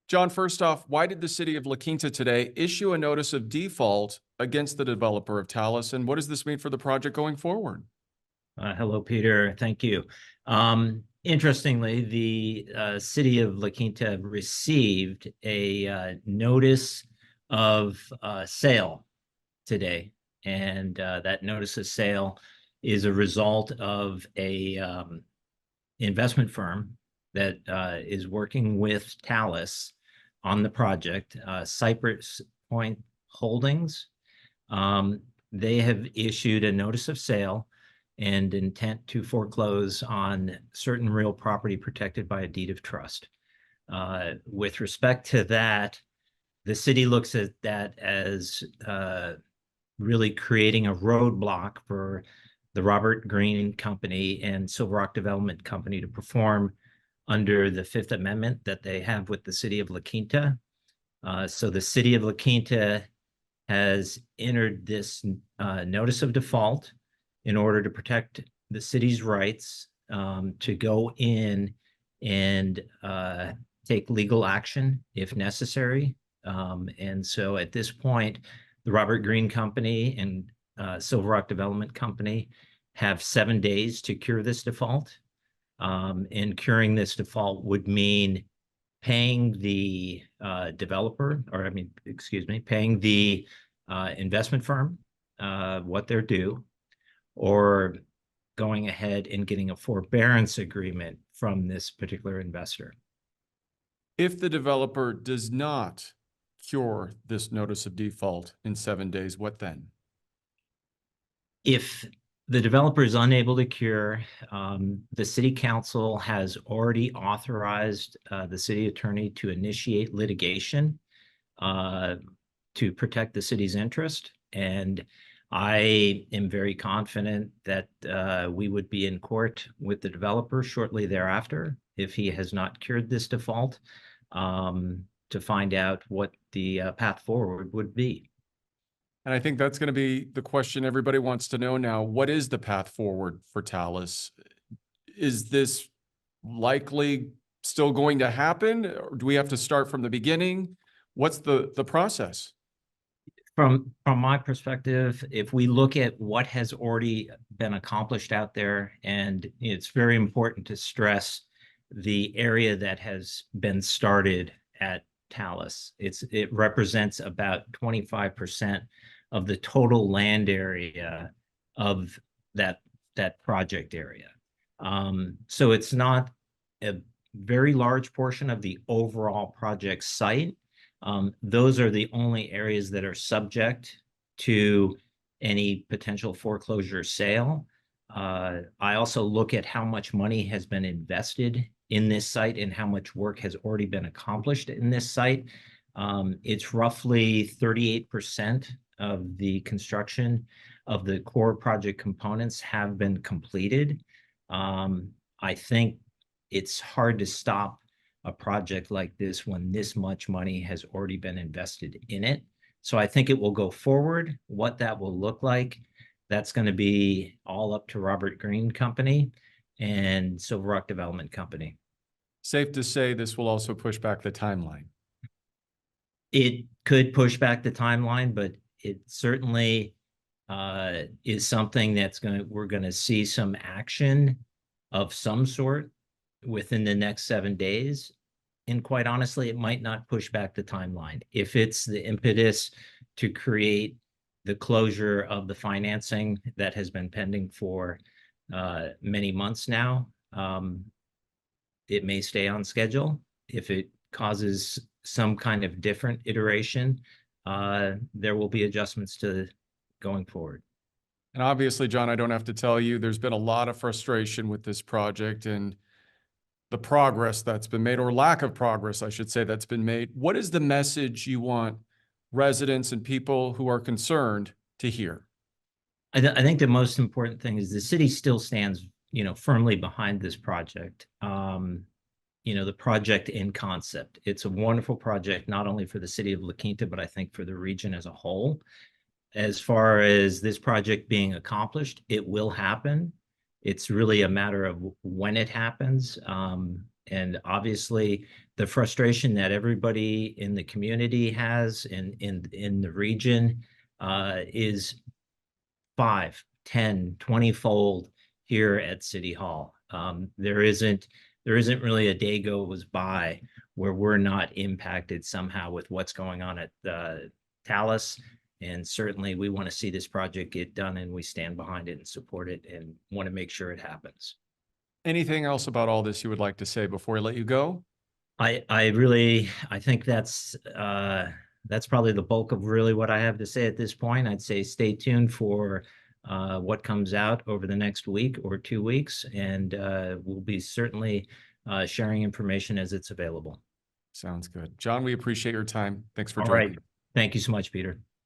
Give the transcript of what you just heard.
John, first off, why did the city of La Quinta today issue a notice of default against the developer of Talus, and what does this mean for the project going forward? Hello, Peter. Thank you. Interestingly, the city of La Quinta received a notice of sale today, and that notice of sale is a result of a investment firm that is working with Talus on the project, Cypress Point Holdings. They have issued a notice of sale and intent to foreclose on certain real property protected by a deed of trust. With respect to that, the city looks at that as really creating a roadblock for the Robert Greene Company and Silver Rock Development Company to perform under the Fifth Amendment that they have with the city of La Quinta. So the city of La Quinta has entered this notice of default in order to protect the city's rights to go in and take legal action if necessary. And so at this point, the Robert Greene Company and Silver Rock Development Company have 7 days to cure this default. And curing this default would mean paying the developer, or I mean, excuse me, paying the investment firm what they're due, or going ahead and getting a forbearance agreement from this particular investor. If the developer does not cure this notice of default in 7 days, what then? If the developer is unable to cure, the city council has already authorized the city attorney to initiate litigation to protect the city's interest. And I am very confident that we would be in court with the developer shortly thereafter if he has not cured this default, to find out what the path forward would be. And I think that's going to be the question everybody wants to know now. What is the path forward for Talus? Is this likely still going to happen? Or do we have to start from the beginning? What's the process? From my perspective, if we look at what has already been accomplished out there, and it's very important to stress the area that has been started at Talus. It represents about 25% of the total land area of that project area. So it's not a very large portion of the overall project site. Those are the only areas that are subject to any potential foreclosure sale. I also look at how much money has been invested in this site and how much work has already been accomplished in this site. It's roughly 38% of the construction of the core project components have been completed. I think it's hard to stop a project like this when this much money has already been invested in it. So I think it will go forward. What that will look like, that's going to be all up to Robert Greene Company and Silver Rock Development Company. Safe to say this will also push back the timeline. It could push back the timeline, but it certainly is something that's we're going to see some action of some sort within the next 7 days. And quite honestly, it might not push back the timeline. If it's the impetus to create the closure of the financing that has been pending for many months now, it may stay on schedule. If it causes some kind of different iteration, there will be adjustments to going forward. And obviously, John, I don't have to tell you, there's been a lot of frustration with this project and the progress that's been made, or lack of progress, I should say, that's been made. What is the message you want residents and people who are concerned to hear? I think the most important thing is the city still stands, firmly behind this project. The project in concept. It's a wonderful project, not only for the city of La Quinta, but I think for the region as a whole. As far as this project being accomplished, it will happen. It's really a matter of when it happens. And obviously, the frustration that everybody in the community has in the region is 5, 10, 20-fold here at City Hall. There isn't really a day goes by where we're not impacted somehow with what's going on at Talus. And certainly we want to see this project get done, and we stand behind it and support it and want to make sure it happens. Anything else about all this you would like to say before I let you go? I think that's probably the bulk of really what I have to say at this point. I'd say stay tuned for what comes out over the next week or 2 weeks, and we'll be certainly sharing information as it's available. Sounds good. John, we appreciate your time. Thanks for All joining. right. Thank you so much, Peter.